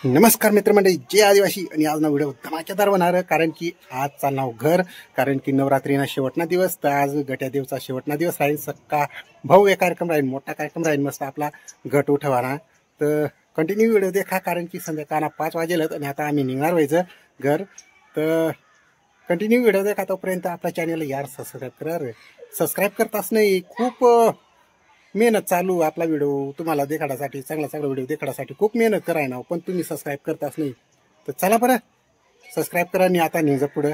नमस्कार मित्रमंडळी, जय आदिवासी. आणि आज ना व्हिडिओ धमाकेदार होणार, कारण की आज चालणार घर, कारण की नवरात्रीना शेवटना दिवस. तर आज गट्या देवचा शेवटना दिवस राहील. सक्का भव्य कार्यक्रम राहील, मोठा कार्यक्रम राहील. मस्त आपला गट उठवाना. तर कंटिन्यू व्हिडिओ देखा, कारण की संध्याकाळना 5 वाजेल आणि आता आम्ही निघणार व्हायचं घर. तर कंटिन्यू व्हिडिओ देखा. तोपर्यंत आपल्या चॅनलला यार सबस्क्राईब करताच नाही. खूप मेहनत चालू आपला व्हिडिओ तुम्हाला देखाडासाठी, चांगला व्हिडिओ देखाडासाठी खूप मेहनत कराय ना, पण तुम्ही सबस्क्राईब करताच नाही. तर चला बरं सबस्क्राईब करा. आणि आता निघ पुढं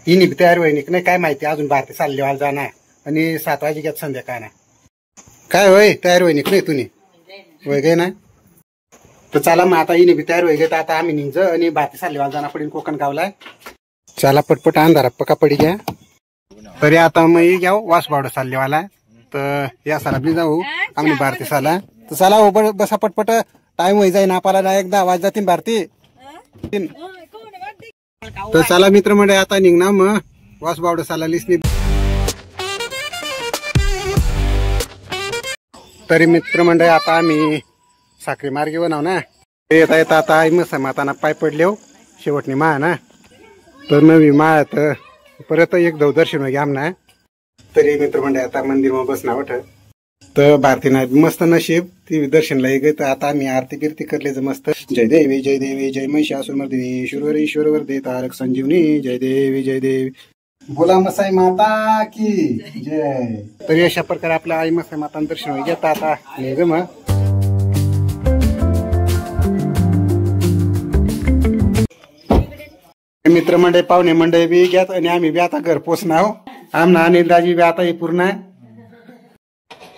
ही तयार होईन नाही काय माहिती, अजून भारती चाललेवाला जाणार आणि 7 वाजे घेत संध्याकाळ. काय होय तयार होईन नाही तुम्ही वय गे ना. तर चला मग आता ही तयार होई घेत. आता आम्ही निघ आणि भारती चाललेवाला जाणार पडेल कोकण गावला. चला पटपट अंधारा पका पडी घ्या. तरी आता मग घ्या वासबावडा चाललेवाला. तर या साला बी जाऊ आम्ही भारती साला. तर चला हो बसा पटपट, टाइम होई जाईन आपल्याला. एकदा आवाज जातील भारती. तर चला मित्र मंडळी आता निघणार मग वासबावडा साला लिस्नी. तरी मित्र मंडळी आता आम्ही साखरी मार्गी बनव ना. येता येता आता आई मसा माताना पाय पडले हो शेवटनी मा ना. तर नवी मा तर परत एक दर्शन घ्या आमना. तरी मित्रमंडळी आता मंदिर मग बसना वाटत. तर भारतीना मस्त नशीब ती दर्शनला गे. तर आता मी आरती बिरती करले मस्त. जय देवी जय देवी जय महिषासुरमर्दिनी ईश्वरी ईश्वरवर्धे तारक संजीवनी जय देवी जय देवी बोला मसाई माता की जय. तरी अशा प्रकारे आपल्या आई मसाई माता दर्शन घेता आता निघ मग. मित्रमंडळी पाहुणे मंडळी बी घ्यात आणि आम्ही बी आता घर पोचणार. आमना अनिल दाजी बी आता हे पूर्ण.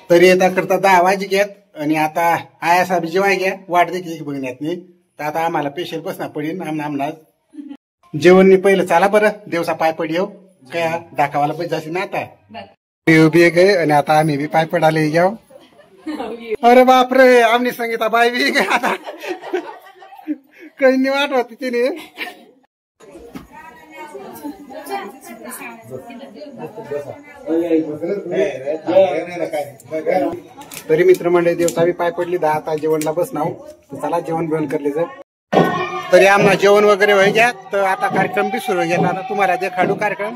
तरी येता करता 10 वाजे घेत आणि आता आया साहेब जेवाय घ्या वाट देखील बघण्यात नाही. तर आता आम्हाला पेशल बसणार पडेल. आमना जेवण पहिलं चला बरं देवसा पाय पड येऊ काय दाखवायला पैसे जाशील ना. आता उभी गे आणि आता आम्ही बी पाय पडाले घ्या. अरे बापरे आमनी संगीता बाय बी गे आता काही वाट होती तिने. तरी मित्रमंडळी देवता बी पाय पडली. 10 आता जेवणला बसणार. चला जेवण बिवण करले जर. तरी आम्हाला जेवण वगैरे व्हाय घ्या. तर आता कार्यक्रम बी सुरू घेतला. आता तुम्हाला देखाडू कार्यक्रम.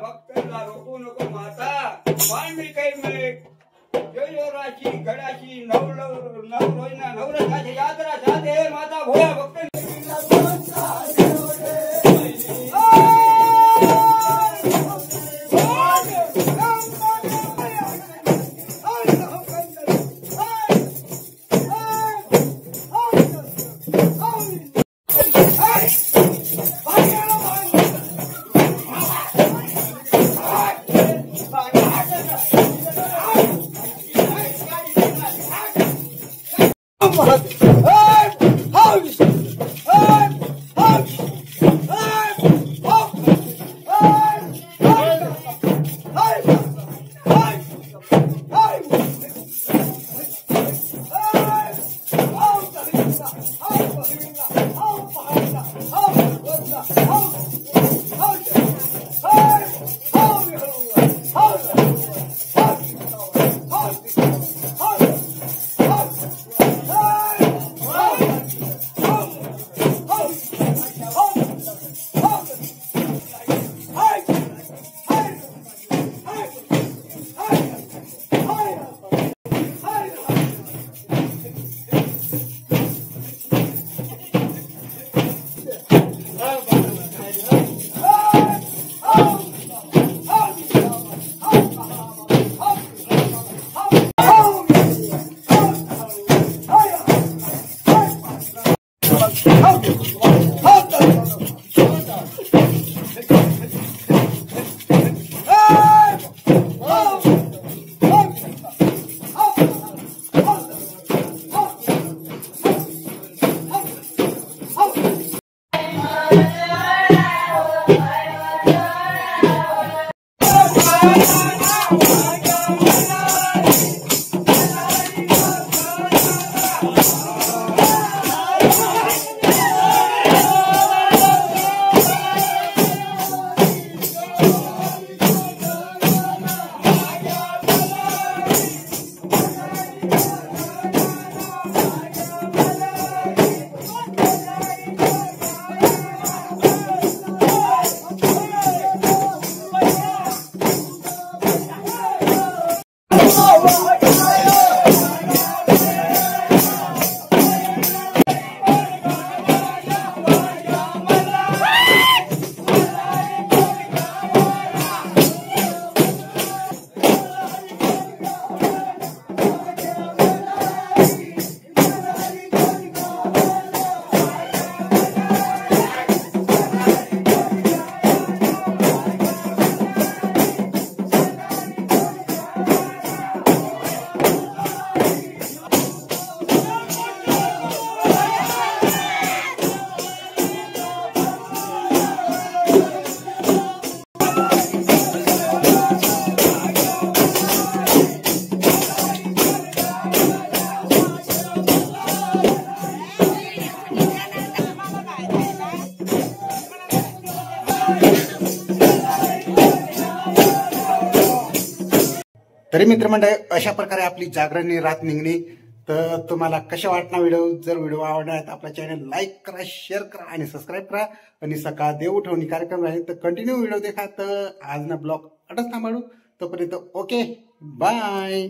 भक्तांना रोखू नको माता. पांढरी काही मिळे जय राशी घडाची अशी नवरथाची यात्रा जाते माता भोळ्या भक्त तरी मित्रमंडळी अशा प्रकारे आपली जागरणी रात निघणे. तर तुम्हाला कशा वाटणार व्हिडिओ? जर व्हिडिओ आवडला तर आपल्या चॅनल लाईक करा, शेअर करा आणि सबस्क्राईब करा. आणि सकाळ देव उठवणी कार्यक्रम राहील तर कंटिन्यू व्हिडिओ देखा. तर आज ना ब्लॉग अटच थांबाडू. तोपर्यंत ओके बाय.